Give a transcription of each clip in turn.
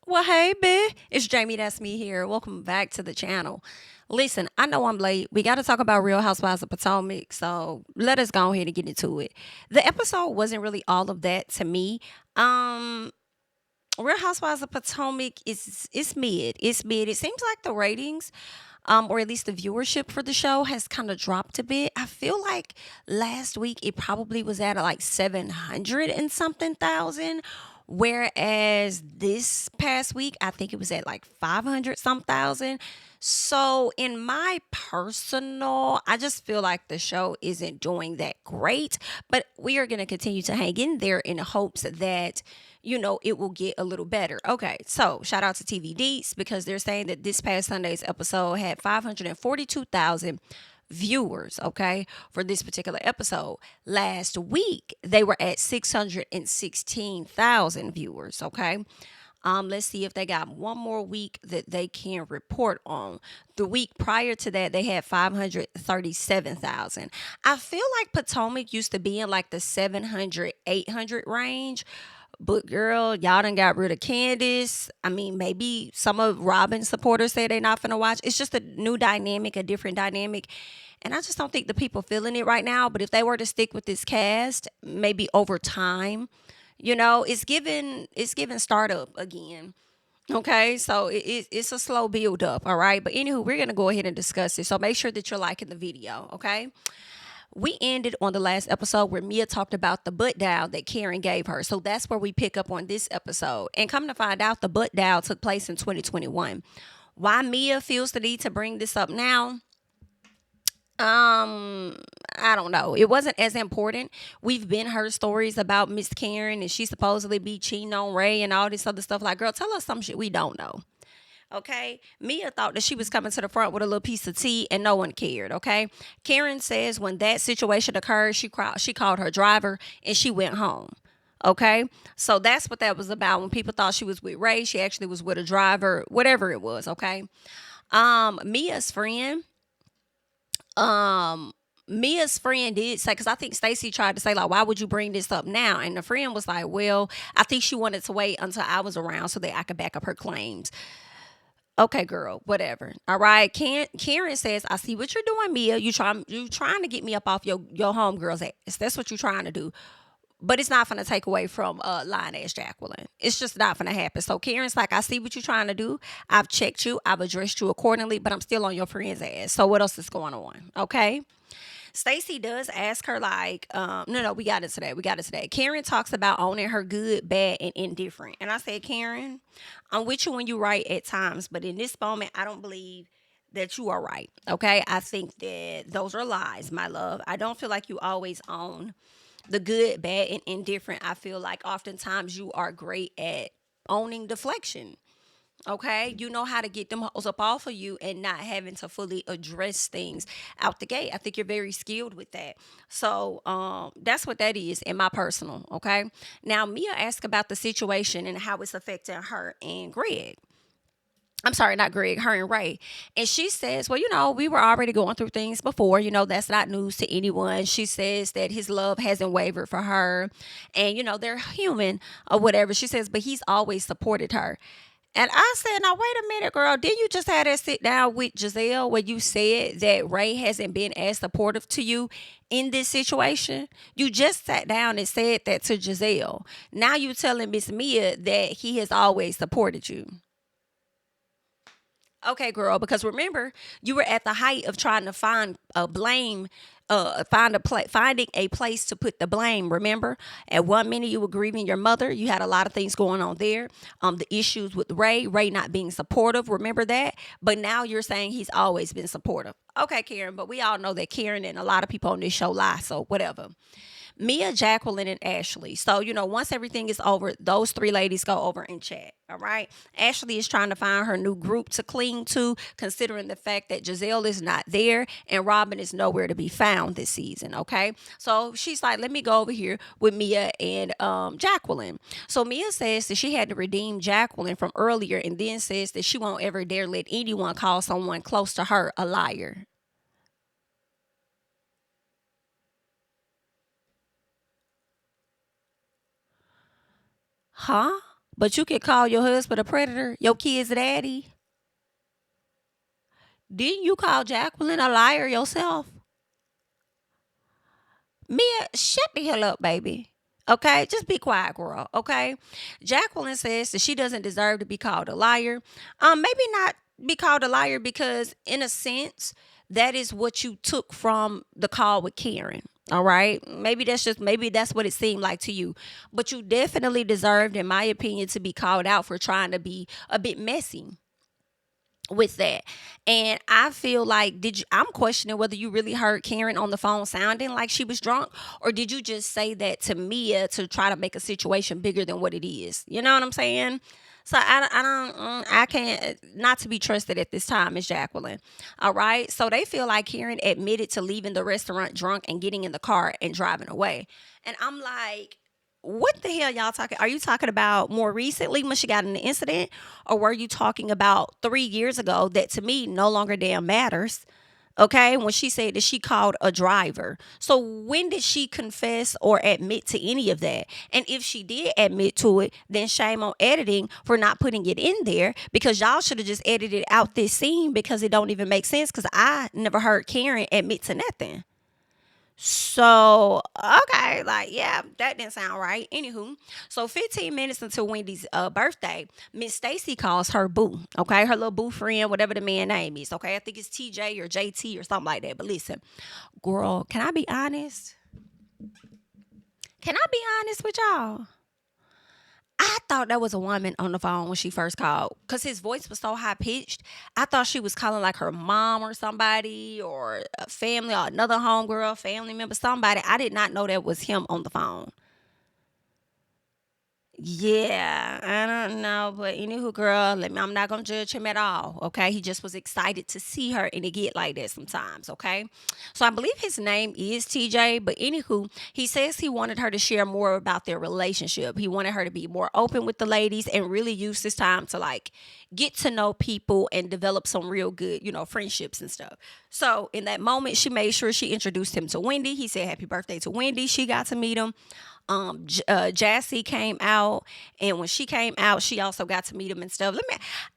Well, hey, bitch. It's JamiThatsMe here. Welcome back to the channel. Listen, I know I'm late. We got to talk about Real Housewives of Potomac, so let us go ahead and get into it. The episode wasn't really all of that to me. Um, Real Housewives of Potomac is it's mid. It's mid. It seems like the ratings, or at least the viewership for the show has kind of dropped a bit. I feel like last week it probably was at like 700 and something thousand. Whereas this past week, I think it was at like 500 some thousand. So, in my personal, I just feel like the show isn't doing that great, but we are going to continue to hang in there in hopes that it will get a little better. Okay, so shout out to TV Deets because they're saying that this past Sunday's episode had 542,000 viewers, okay, for this particular episode. Last week, they were at 616,000 viewers, okay? Let's see if they got one more week that they can report on. The week prior to that, they had 537,000. I feel like Potomac used to be in like the 700, 800 range. But girl, y'all done got rid of Candiace. I mean, maybe some of Robyn's supporters say they're not finna watch. It's just a new dynamic, a different dynamic. And I just don't think the people feeling it right now. But if they were to stick with this cast, maybe over time, it's given startup again. Okay, so it's a slow build up, all right. But anywho, we're gonna go ahead and discuss it. So make sure that you're liking the video, okay? We ended on the last episode where Mia talked about the butt dial that Karen gave her. So that's where we pick up on this episode. And come to find out, the butt dial took place in 2021. Why Mia feels the need to bring this up now? Um, I don't know. It wasn't as important. We've been heard stories about Miss Karen and she supposedly be cheating on Ray and all this other stuff. Like, girl, tell us some shit we don't know. Okay. Mia thought that she was coming to the front with a little piece of tea and no one cared. Okay. Karen says when that situation occurred, she called her driver and she went home. Okay. So that's what that was about. When people thought she was with Ray, she actually was with a driver, whatever it was. Okay. Mia's friend, um, Mia's friend did say, because I think Stacy tried to say, like, why would you bring this up now? And the friend was like, well, I think she wanted to wait until I was around so that I could back up her claims. Okay, girl, whatever. All right. Karen says, I see what you're doing, Mia. You trying to get me up off your homegirl's ass. That's what you're trying to do. But it's not gonna take away from lying ass Jacqueline. It's just not gonna happen. So Karen's like, I see what you're trying to do. I've checked you, I've addressed you accordingly, but I'm still on your friend's ass. So what else is going on? Okay. Stacy does ask her, like, no, we got it today. We got it today. Karen talks about owning her good, bad, and indifferent. And I said, Karen, I'm with you when you right at times, but in this moment, I don't believe that you are right. Okay. I think that those are lies, my love. I don't feel like you always own the good, bad, and indifferent. I feel like oftentimes you are great at owning deflection. Okay, you know how to get them hoes up off of you and not having to fully address things out the gate. I think you're very skilled with that. So that's what that is in my personal. Okay, now Mia asked about the situation and how it's affecting her and Greg. I'm sorry, not Greg, her and Ray. And she says, well, we were already going through things before. That's not news to anyone. She says that his love hasn't wavered for her. And, they're human or whatever. She says, but he's always supported her. And I said, now, wait a minute, girl. Didn't you just have that sit down with Gizelle where you said that Ray hasn't been as supportive to you in this situation? You just sat down and said that to Gizelle. Now you telling Miss Mia that he has always supported you. Okay, girl, because remember, you were at the height of trying to find a blame, finding a place to put the blame. Remember, at one minute you were grieving your mother. You had a lot of things going on there. The issues with Ray not being supportive. Remember that. But now you're saying he's always been supportive. Okay, Karen, but we all know that Karen and a lot of people on this show lie. So whatever. Mia, Jacqueline, and Ashley. So, once everything is over, those three ladies go over and chat. All right. Ashley is trying to find her new group to cling to, considering the fact that Gizelle is not there and Robyn is nowhere to be found this season. Okay. So she's like, let me go over here with Mia and Jacqueline. So Mia says that she had to redeem Jacqueline from earlier and then says that she won't ever dare let anyone call someone close to her a liar. Huh? But you can call your husband a predator, your kid's daddy. Didn't you call Jacqueline a liar yourself? Mia, shut the hell up, baby. Okay, just be quiet, girl. Okay, Jacqueline says that she doesn't deserve to be called a liar. Maybe not be called a liar because, in a sense, that is what you took from the call with Karen. All right, maybe that's what it seemed like to you, but you definitely deserved, in my opinion, to be called out for trying to be a bit messy with that. And I feel like I'm questioning whether you really heard Karen on the phone sounding like she was drunk, or did you just say that to Mia to try to make a situation bigger than what it is? You know what I'm saying? So I can't, not to be trusted at this time is Jacqueline. All right. So they feel like Karen admitted to leaving the restaurant drunk and getting in the car and driving away. And I'm like, what the hell y'all talking? Are you talking about more recently when she got in the incident, or were you talking about 3 years ago that to me no longer damn matters? Okay, when she said that she called a driver. So when did she confess or admit to any of that? And if she did admit to it, then shame on editing for not putting it in there, because y'all should have just edited out this scene because it don't even make sense, because I never heard Karen admit to nothing. So, okay, like, yeah, that didn't sound right. Anywho, so 15 minutes until Wendy's birthday, Miss Stacy calls her boo, okay? Her little boo friend, whatever the man name is, okay? I think it's TJ or JT or something like that. But listen, girl, can I be honest? Can I be honest with y'all? I thought that was a woman on the phone when she first called, because his voice was so high pitched. I thought she was calling like her mom or somebody, or a family, or another homegirl, family member, somebody. I did not know that was him on the phone. Yeah, I don't know, but anywho, girl, I'm not gonna judge him at all. Okay, he just was excited to see her, and it get like that sometimes. Okay, so I believe his name is TJ, but anywho, he says he wanted her to share more about their relationship. He wanted her to be more open with the ladies and really use this time to like get to know people and develop some real good, friendships and stuff. So in that moment, she made sure she introduced him to Wendy. He said happy birthday to Wendy. She got to meet him. Jassy came out, and when she came out, she also got to meet him and stuff.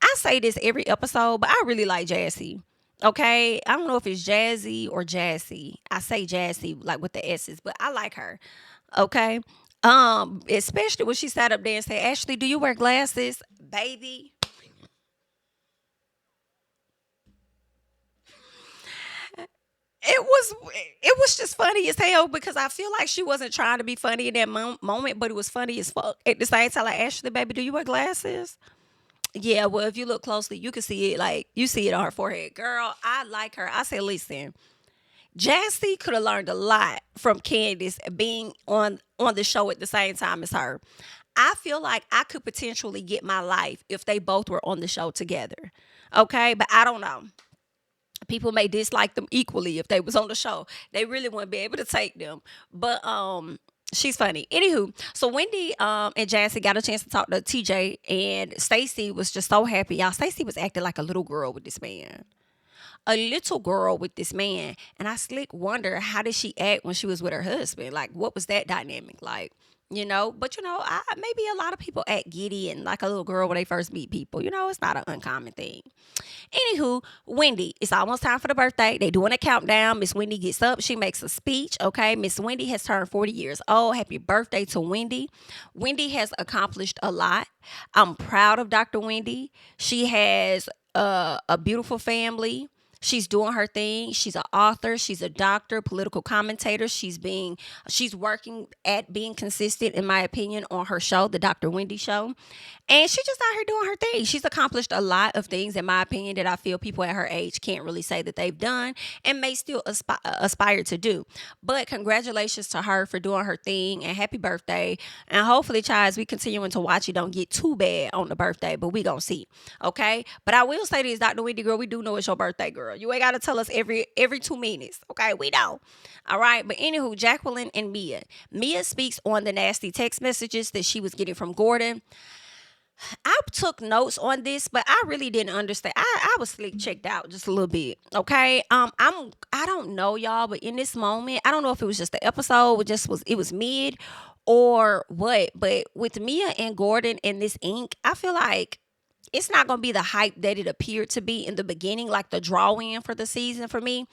I say this every episode, but I really like Jassy. Okay, I don't know if it's Jazzy or Jassy. I say Jassy like with the S's, but I like her. Okay, especially when she sat up there and said, "Ashley, do you wear glasses, baby?" It was just funny as hell, because I feel like she wasn't trying to be funny in that moment, but it was funny as fuck at the same time. Like, Ashley, baby, do you wear glasses? Yeah, well, if you look closely, you can see it. Like, you see it on her forehead. Girl, I like her. I said, listen, Jassy could have learned a lot from Candiace being on the show at the same time as her. I feel like I could potentially get my life if they both were on the show together. Okay, but I don't know. People may dislike them equally if they was on the show. They really wouldn't be able to take them. But she's funny. Anywho, so Wendy and Jassy got a chance to talk to TJ, and Stacy was just so happy. Y'all, Stacy was acting like a little girl with this man. A little girl with this man. And I slick wonder, how did she act when she was with her husband? Like, what was that dynamic like? But maybe a lot of people act giddy and like a little girl when they first meet people. It's not an uncommon thing. Anywho, Wendy, it's almost time for the birthday. They doing a countdown. Miss Wendy gets up. She makes a speech. Okay. Miss Wendy has turned 40 years old. Happy birthday to Wendy. Wendy has accomplished a lot. I'm proud of Dr. Wendy. She has a beautiful family. She's doing her thing. She's an author. She's a doctor, political commentator. She's working at being consistent, in my opinion, on her show, the Dr. Wendy Show. And she's just out here doing her thing. She's accomplished a lot of things, in my opinion, that I feel people at her age can't really say that they've done and may still aspire to do. But congratulations to her for doing her thing, and happy birthday. And hopefully, child, as we continuing to watch, it don't get too bad on the birthday, but we gonna see. Okay? But I will say this, Dr. Wendy, girl, we do know it's your birthday, girl. You ain't got to tell us every 2 minutes. Okay, we know. All right, but anywho, Jacqueline and Mia. Mia speaks on the nasty text messages that she was getting from Gordon. I took notes on this, but I really didn't understand. I was slick checked out just a little bit. Okay. I don't know y'all, but in this moment, I don't know if it was just the episode, it was mid or what. But with Mia and Gordon and this ink, I feel like it's not gonna be the hype that it appeared to be in the beginning, like the draw in for the season for me.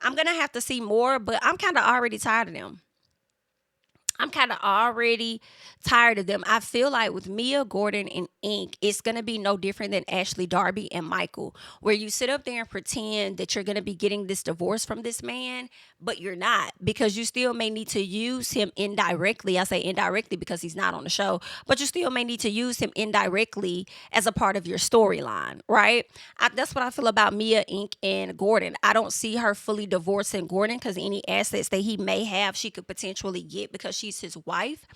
I'm gonna have to see more, but I'm kind of already tired of them. I'm kind of already tired of them. I feel like with Mia, Gordon, and Ink, it's going to be no different than Ashley, Darby, and Michael, where you sit up there and pretend that you're going to be getting this divorce from this man, but you're not, because you still may need to use him indirectly. I say indirectly because he's not on the show, but you still may need to use him indirectly as a part of your storyline, right? That's what I feel about Mia, Ink, and Gordon. I don't see her fully divorcing Gordon because any assets that he may have, she could potentially get because she's his wife.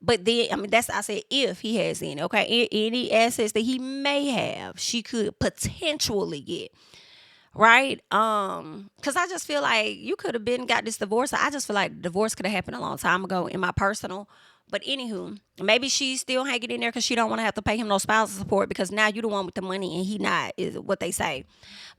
But then, I mean, that's, I said, if he has any, okay? Any assets that he may have, she could potentially get, right? Because I just feel like you could have been got this divorce. I just feel like divorce could have happened a long time ago in my personal. But anywho, maybe she's still hanging in there because she don't want to have to pay him no spousal support because now you the one with the money and he not, is what they say.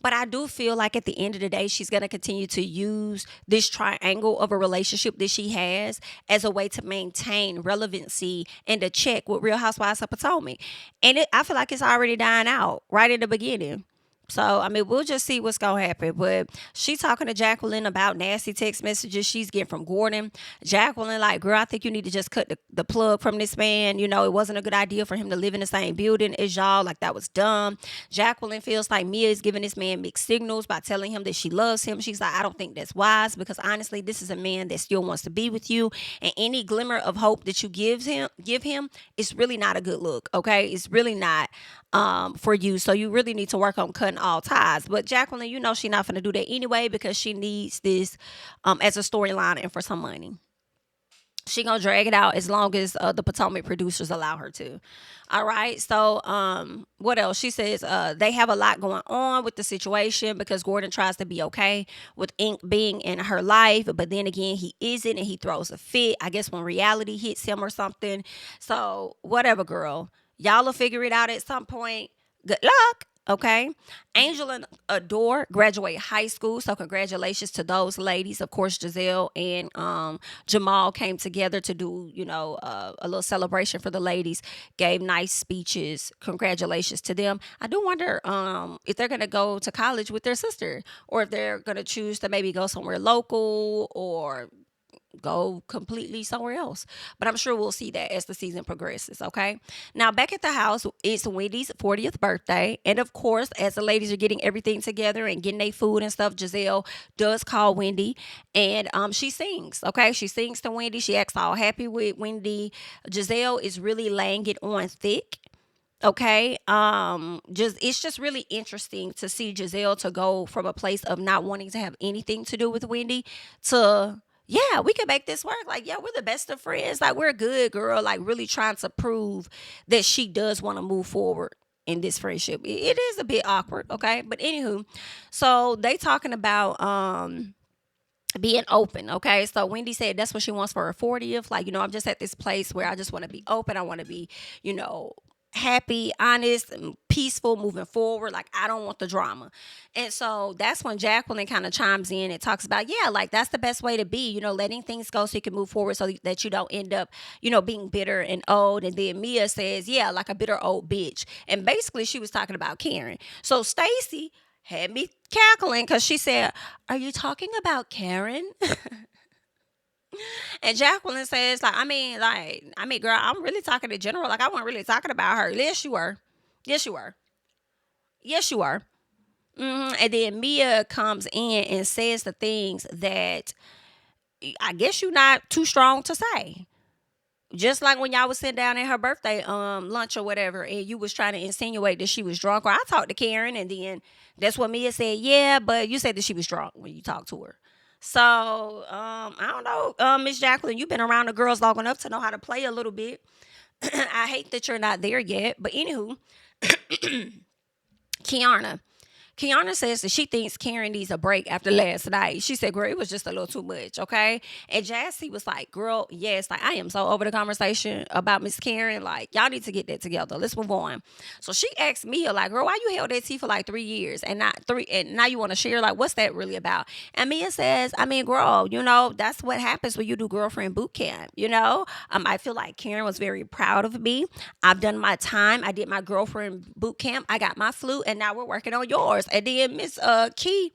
But I do feel like at the end of the day, she's going to continue to use this triangle of a relationship that she has as a way to maintain relevancy and a check with Real Housewives of Potomac. And I feel like it's already dying out right in the beginning. So, I mean, we'll just see what's going to happen. But she talking to Jacqueline about nasty text messages she's getting from Gordon. Jacqueline, like, girl, I think you need to just cut the plug from this man. You know, it wasn't a good idea for him to live in the same building as y'all. Like, that was dumb. Jacqueline feels like Mia is giving this man mixed signals by telling him that she loves him. She's like, I don't think that's wise because, honestly, this is a man that still wants to be with you. And any glimmer of hope that you give him, it's really not a good look, okay? It's really not for you. So you really need to work on cutting all ties. But Jacqueline, you know she's not going to do that anyway because she needs this as a storyline and for some money. She gonna drag it out as long as the Potomac producers allow her to. All right. So what else? She says they have a lot going on with the situation because Gordon tries to be okay with Ink being in her life, but then again he isn't, and he throws a fit. I guess when reality hits him or something. So whatever, girl. Y'all will figure it out at some point. Good luck. Okay. Angel and Adore graduate high school. So congratulations to those ladies. Of course, Gizelle and Jamal came together to do, a little celebration for the ladies, gave nice speeches. Congratulations to them. I do wonder if they're going to go to college with their sister or if they're going to choose to maybe go somewhere local or go completely somewhere else. But I'm sure we'll see that as the season progresses, okay? Now, back at the house, it's Wendy's 40th birthday. And of course, as the ladies are getting everything together and getting their food and stuff, Gizelle does call Wendy and she sings, okay? She sings to Wendy. She acts all happy with Wendy. Gizelle is really laying it on thick. Okay. It's just really interesting to see Gizelle to go from a place of not wanting to have anything to do with Wendy to, yeah, we can make this work. Like, yeah, we're the best of friends. Like, we're good, girl. Like, really trying to prove that she does want to move forward in this friendship. It is a bit awkward, okay? But anywho, so they talking about being open, okay? So Wendy said that's what she wants for her 40th. Like, I'm just at this place where I just want to be open. I want to be, happy, honest, and peaceful moving forward. Like, I don't want the drama. And so that's when Jacqueline kind of chimes in and talks about, yeah, like that's the best way to be, letting things go so you can move forward so that you don't end up, being bitter and old. And then Mia says, yeah, like a bitter old bitch. And basically she was talking about Karen. So Stacy had me cackling because she said, are you talking about Karen? And Jacqueline says, girl, I'm really talking in general. Like, I wasn't really talking about her. Yes, you were. Yes, you were. Yes, you were. And then Mia comes in and says the things that I guess you're not too strong to say. Just like when y'all was sitting down at her birthday lunch or whatever, and you was trying to insinuate that she was drunk. Or I talked to Karen, and then that's what Mia said. Yeah, but you said that she was drunk when you talked to her. So I don't know, Miss Jacqueline, you've been around the girls long enough to know how to play a little bit. I hate that you're not there yet, but anywho, Keirna. Keirna says that she thinks Karen needs a break after last night. She said, girl, it was just a little too much, okay? And Jassy was like, girl, yes, like I am so over the conversation about Miss Karen. Like, y'all need to get that together. Let's move on. So she asked Mia, like, girl, why you held that tea for like 3 years and not three, and now you want to share? Like, what's that really about? And Mia says, I mean, girl, that's what happens when you do girlfriend boot camp, I feel like Karen was very proud of me. I've done my time. I did my girlfriend boot camp. I got my flute, and now we're working on yours. And then Miss Key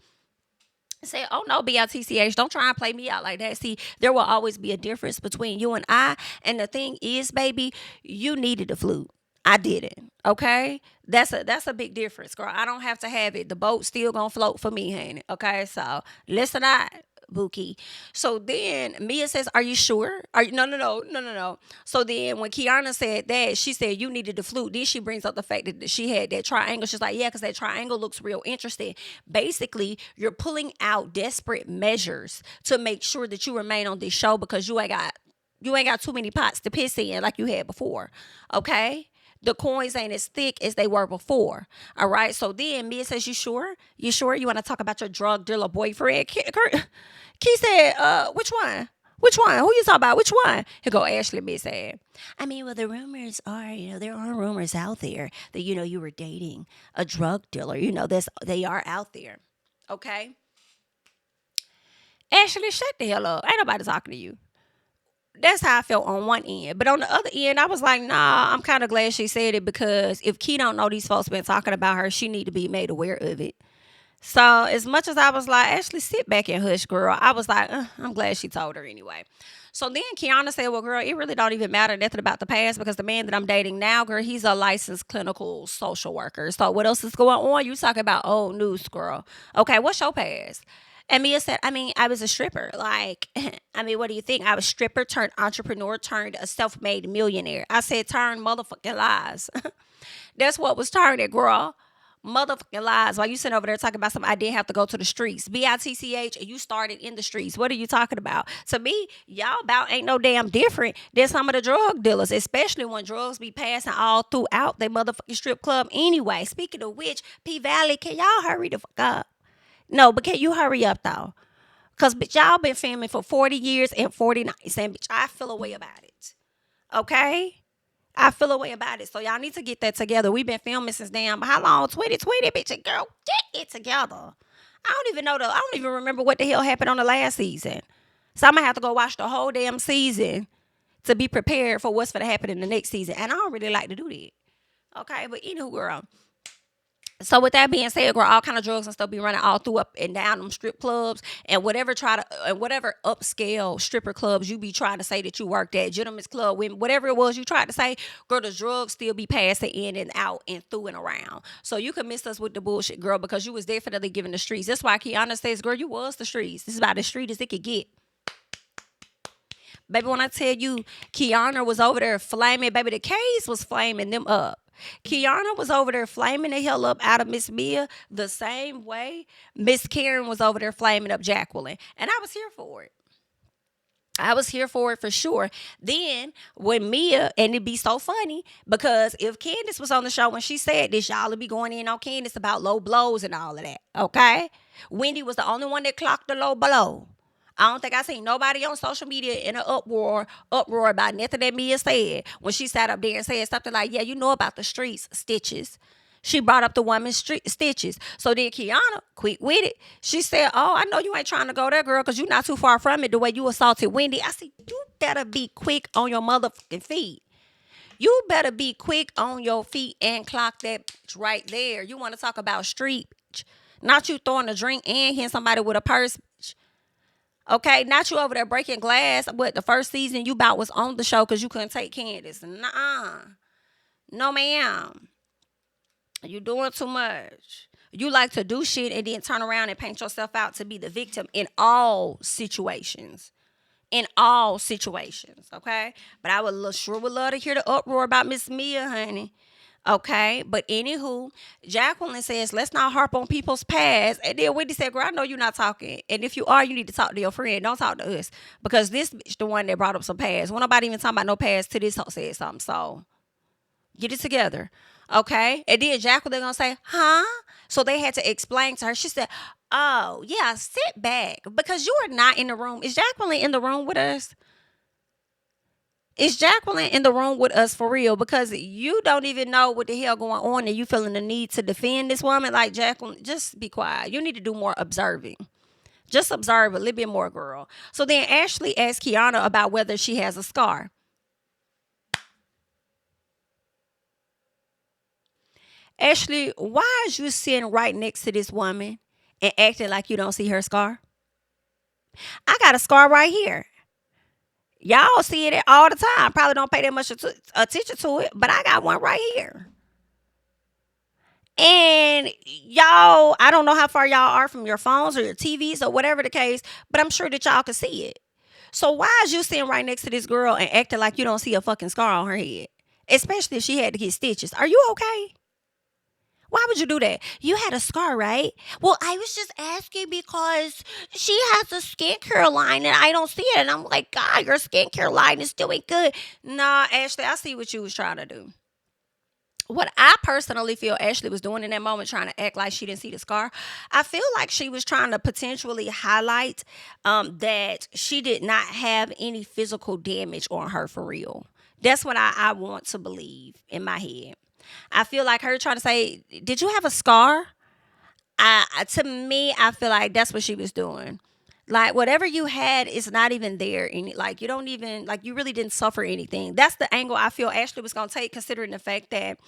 said, oh no, BLTCH, don't try and play me out like that. See, there will always be a difference between you and I. And the thing is, baby, you needed the flute. I didn't. Okay? That's a big difference, girl. I don't have to have it. The boat still gonna float for me, honey. Okay, so listen out. Buki. So then Mia says, are you sure? Are you no. So then when Keirna said that, she said you needed the flute. Then she brings up the fact that she had that triangle. She's like, yeah, because that triangle looks real interesting. Basically, you're pulling out desperate measures to make sure that you remain on this show because you ain't got too many pots to piss in like you had before. Okay? The coins ain't as thick as they were before. All right. So then Mia says, you sure? You sure? You want to talk about your drug dealer boyfriend? Key said, which one? Which one? Who you talking about? Which one? He go, Ashley, Miss said. I mean, well, the rumors are, there are rumors out there that, you were dating a drug dealer. They are out there. Okay. Ashley, shut the hell up. Ain't nobody talking to you. That's how I felt on one end. But on the other end, I was like, nah, I'm kind of glad she said it because if Key don't know these folks been talking about her, she need to be made aware of it. So as much as I was like, Ashley, sit back and hush, girl, I was like, I'm glad she told her anyway. So then Keirna said, well, girl, it really don't even matter nothing about the past because the man that I'm dating now, girl, he's a licensed clinical social worker. So what else is going on? You talking about old news, girl. Okay, what's your past? And Mia said, I was a stripper. Like, what do you think? I was stripper turned entrepreneur turned a self-made millionaire. I said, turn motherfucking lies. That's what was turning, girl. Motherfucking lies. While you sitting over there talking about something, I didn't have to go to the streets. BITCH, and you started in the streets. What are you talking about? To me, y'all about ain't no damn different than some of the drug dealers, especially when drugs be passing all throughout their motherfucking strip club anyway. Speaking of which, P-Valley, can y'all hurry the fuck up? No, but can you hurry up, though? Because, bitch, y'all been filming for 40 years and 40 nights. And, bitch, I feel a way about it. Okay? I feel a way about it. So, y'all need to get that together. We've been filming since damn, how long? 2020, bitch. Girl, get it together. I don't even remember what the hell happened on the last season. So, I'm going to have to go watch the whole damn season to be prepared for what's going to happen in the next season. And I don't really like to do that. Okay? But, anywho, girl. So with that being said, girl, all kind of drugs and stuff be running all through up and down them strip clubs and whatever upscale stripper clubs you be trying to say that you worked at, gentlemen's club, whatever it was you tried to say, girl, the drugs still be passing in and out and through and around. So you can miss us with the bullshit, girl, because you was definitely giving the streets. That's why Keirna says, girl, you was the streets. This is about as street as it could get. Baby, when I tell you Keirna was over there flaming, baby, the case was flaming them up. Keirna was over there flaming the hell up out of Miss Mia the same way Miss Karen was over there flaming up Jacqueline. And I was here for it. I was here for it for sure. Then when Mia, and it'd be so funny because if Candiace was on the show when she said this, y'all would be going in on Candiace about low blows and all of that. Okay? Wendy was the only one that clocked the low blow. I don't think I seen nobody on social media in an uproar about nothing that Mia said when she sat up there and said something like, yeah, you know about the streets, stitches. She brought up the woman's stitches. So then Keirna, quick with it. She said, oh, I know you ain't trying to go there, girl, because you're not too far from it the way you assaulted Wendy. I said, you better be quick on your motherfucking feet. You better be quick on your feet and clock that bitch right there. You want to talk about street, bitch. Not you throwing a drink and hitting somebody with a purse, bitch. Okay, not you over there breaking glass. What, the first season you about was on the show because you couldn't take Candiace. Nuh-uh. No, ma'am. You doing too much. You like to do shit and then turn around and paint yourself out to be the victim in all situations. In all situations, okay? But I would sure would love to hear the uproar about Miss Mia, honey. Okay, but anywho, Jacqueline says, let's not harp on people's past. And then Wendy said, girl, I know you're not talking. And if you are, you need to talk to your friend. Don't talk to us. Because this bitch the one that brought up some past. Well, nobody even talking about no past till this hoe said something. So, get it together. Okay. And then Jacqueline gonna say, huh? So they had to explain to her. She said, oh, yeah, sit back because you are not in the room. Is Jacqueline in the room with us? Is Jacqueline in the room with us for real? Because you don't even know what the hell going on and you feeling the need to defend this woman. Like, Jacqueline, just be quiet. You need to do more observing. Just observe a little bit more, girl. So then Ashley asked Keirna about whether she has a scar. Ashley, why is you sitting right next to this woman and acting like you don't see her scar? I got a scar right here. Y'all see it all the time. Probably don't pay that much attention to it, but I got one right here. And y'all, I don't know how far y'all are from your phones or your TVs or whatever the case, but I'm sure that y'all can see it. So why is you sitting right next to this girl and acting like you don't see a fucking scar on her head? Especially if she had to get stitches. Are you okay? Why would you do that? You had a scar, right? Well, I was just asking because she has a skincare line and I don't see it. And I'm like, God, your skincare line is doing good. Nah, Ashley, I see what you was trying to do. What I personally feel Ashley was doing in that moment, trying to act like she didn't see the scar, I feel like she was trying to potentially highlight that she did not have any physical damage on her for real. That's what I want to believe in my head. I feel like her trying to say, did you have a scar? To me, I feel like that's what she was doing. Like whatever you had is not even there, and like you don't even like you really didn't suffer anything. That's the angle I feel Ashley was gonna take, considering the fact that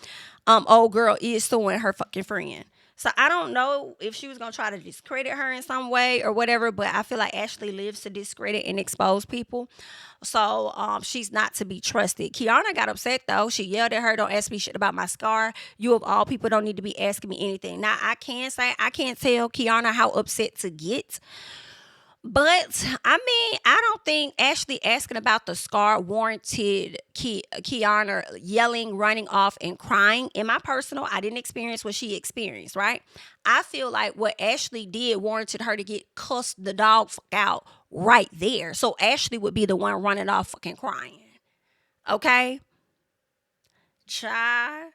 old girl is suing her fucking friend. So I don't know if she was gonna try to discredit her in some way or whatever, but I feel like Ashley lives to discredit and expose people. So she's not to be trusted. Keirna got upset though. She yelled at her, "Don't ask me shit about my scar. You of all people don't need to be asking me anything." Now I can say I can't tell Keirna how upset to get. But I mean, I don't think Ashley asking about the scar warranted Keirna yelling, running off, and crying. In my personal, I didn't experience what she experienced, right? I feel like what Ashley did warranted her to get cussed the dog fuck out right there. So Ashley would be the one running off fucking crying. Okay? Child.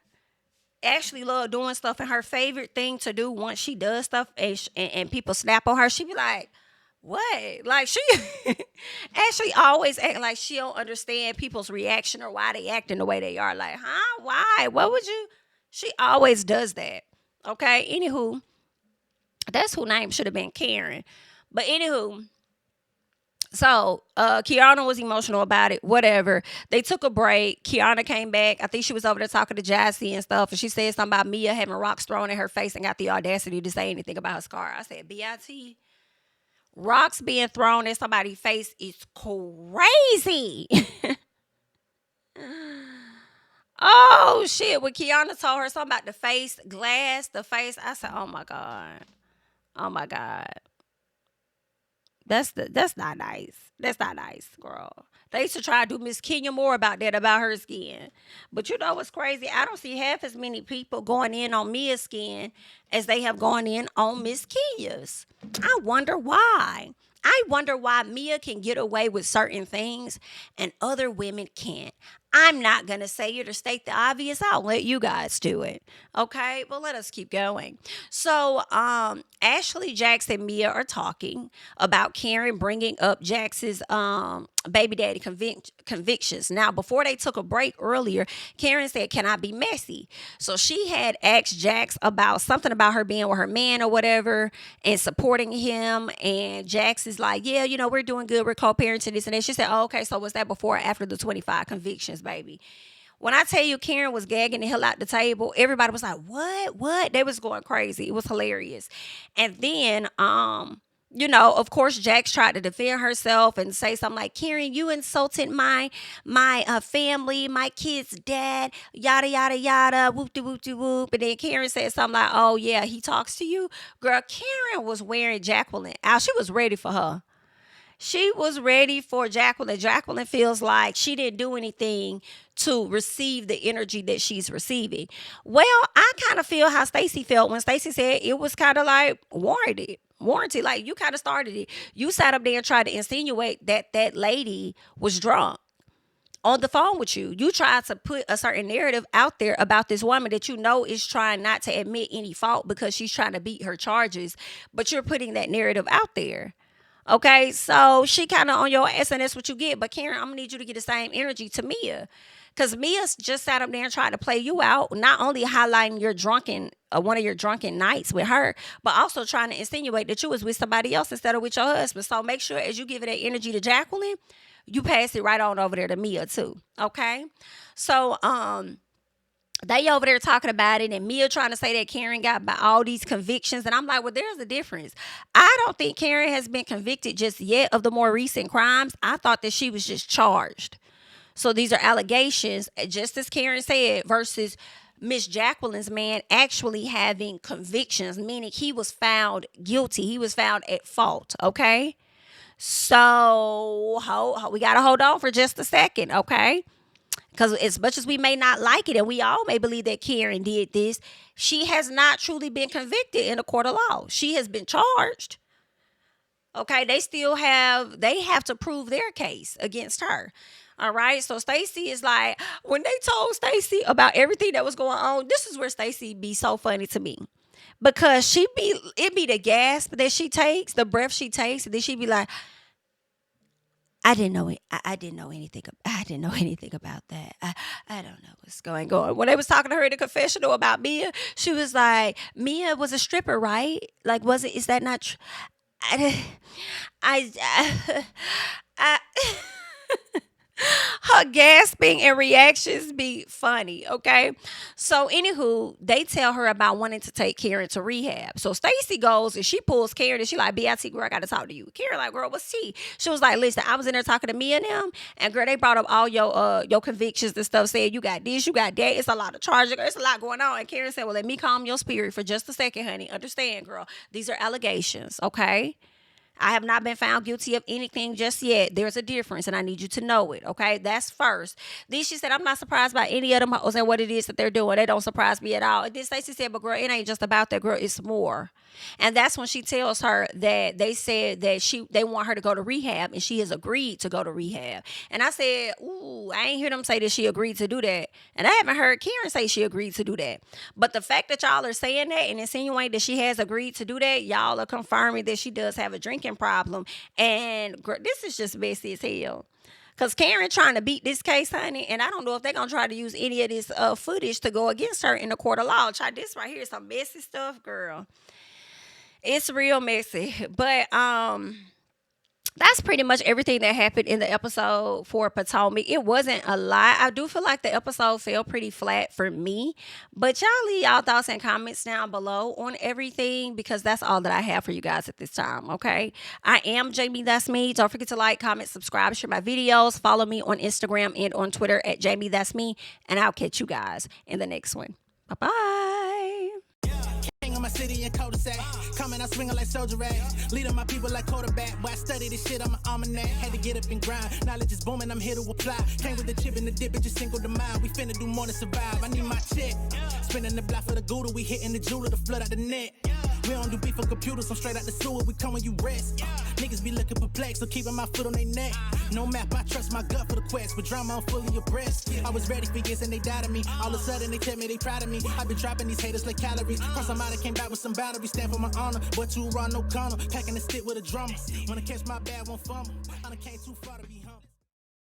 Ashley love doing stuff, and her favorite thing to do once she does stuff and people snap on her, she be like, what? Like she Ashley always acting like she don't understand people's reaction or why they acting the way they are. Like, huh? Why? What would you? She always does that. Okay. Anywho, that's who name should have been Karen. But anywho, so Keirna was emotional about it. Whatever. They took a break. Keirna came back. I think she was over there talking to Jassy and stuff. And she said something about Mia having rocks thrown in her face and got the audacity to say anything about her scar. I said, B.I.T. Rocks being thrown in somebody's face is crazy. Oh shit. When Keirna told her something about the face, glass, the face, I said, oh my God. Oh my God. That's not nice. That's not nice, girl. They used to try to do Miss Kenya more about that, about her skin. But you know what's crazy? I don't see half as many people going in on Mia's skin as they have gone in on Miss Kenya's. I wonder why. I wonder why Mia can get away with certain things and other women can't. I'm not going to say it or state the obvious. I'll let you guys do it. Okay? Well, let us keep going. So, Ashley, Jax, and Mia are talking about Karen bringing up Jax's baby daddy convictions. Now, before they took a break earlier, Karen said, can I be messy? So she had asked Jax about something about her being with her man or whatever and supporting him. And Jax is like, yeah, you know, we're doing good. We're co-parenting this and that. She said, oh, okay, so was that before or after the 25 convictions, baby? When I tell you Karen was gagging the hell out the table, everybody was like, what? They was going crazy. It was hilarious. And then, you know, of course, Jax tried to defend herself and say something like, Karen, you insulted my family, my kid's dad, yada, yada, yada, whoop de whoop de whoop. And then Karen said something like, oh, yeah, he talks to you. Girl, Karen was wearing Jacqueline out. She was ready for her. She was ready for Jacqueline. Jacqueline feels like she didn't do anything to receive the energy that she's receiving. Well, I kind of feel how Stacey felt when Stacey said it was kind of like warranted. Like you kind of started it. You sat up there and tried to insinuate that that lady was drunk. on the phone with you. You tried to put a certain narrative out there about this woman that you know is trying not to admit any fault because she's trying to beat her charges, but you're putting that narrative out there. Okay, so she kind of on your ass, and that's what you get. But Karen, I'm gonna need you to get the same energy to Mia, because Mia just sat up there and tried to play you out, not only highlighting your drunken, one of your drunken nights with her, but also trying to insinuate that you was with somebody else instead of with your husband. So make sure as you give it that energy to Jacqueline, you pass it right on over there to Mia too. Okay, so they over there talking about it, and Mia trying to say that Karen got by all these convictions. And I'm like, well, there's a difference. I don't think Karen has been convicted just yet of the more recent crimes. I thought that she was just charged. So these are allegations, just as Karen said, versus Miss Jacqueline's man actually having convictions, meaning he was found guilty. He was found at fault, okay? So we got to hold on for just a second, okay? Because as much as we may not like it, and we all may believe that Karen did this, she has not truly been convicted in a court of law. She has been charged. Okay, they have to prove their case against her. All right, so Stacey is like, when they told Stacey about everything that was going on, this is where Stacey be so funny to me. Because it be the gasp that she takes, the breath she takes, and then she be like, I didn't know it. I didn't know anything. I didn't know anything about that. I don't know what's going on. When they was talking to her in the confessional about Mia, she was like, Mia was a stripper, right? Like, is that not true? Her gasping and reactions be funny, okay? So, anywho, they tell her about wanting to take Karen to rehab. So, Stacey goes and she pulls Karen and she like, BIT, girl, I got to talk to you. Karen like, girl, what's tea? She was like, listen, I was in there talking to me and them, and girl, they brought up all your convictions and stuff, saying you got this, you got that. It's a lot of charges. It's a lot going on. And Karen said, well, let me calm your spirit for just a second, honey. Understand, girl. These are allegations, okay? I have not been found guilty of anything just yet. There's a difference, and I need you to know it, okay? That's first. Then she said, I'm not surprised by any of them hoes and what it is that they're doing. They don't surprise me at all. And then Stacey said, but girl, it ain't just about that, girl. It's more. And that's when she tells her that they said that they want her to go to rehab, and she has agreed to go to rehab. And I said, ooh, I ain't hear them say that she agreed to do that. And I haven't heard Karen say she agreed to do that. But the fact that y'all are saying that and insinuating that she has agreed to do that, y'all are confirming that she does have a drinking problem. And this is just messy as hell. Because Karen trying to beat this case, honey, and I don't know if they're going to try to use any of this footage to go against her in the court of law. Try this right here, some messy stuff, girl. It's real messy. But that's pretty much everything that happened in the episode for Potomac. It wasn't a lot. I do feel like the episode fell pretty flat for me. But y'all leave y'all thoughts and comments down below on everything, because that's all that I have for you guys at this time, okay? I am JamiThatsMe. Don't forget to like, comment, subscribe, share my videos. Follow me on Instagram and on Twitter at JamiThatsMe. And I'll catch you guys in the next one. Bye-bye. My city and cul-de-sac, coming out swinging like soldier rag, leading my people like quarterback. Boy, I study this shit, I'm an almanac. Had to get up and grind, knowledge is booming, I'm here to apply. Came with the chip and the dip, it just single the mind. We finna do more than survive, I need my check. Spinning the block for the Gouda, we hitting the jeweler to flood out the net. We don't do beef for computers, I'm straight out the sewer, we come when you rest. Niggas be looking perplexed, so keeping my foot on their neck. No map, I trust my gut for the quest, but drama, I'm fully abreast. I was ready for years and they died of me. All of a sudden they tell me they proud of me. I been dropping these haters like calories. Cross them out, I came back with some boundaries. Stand for my honor, but too raw, no corner. Packing the stick with a drummer. Wanna catch my bad, won't fumble. I done came too far to be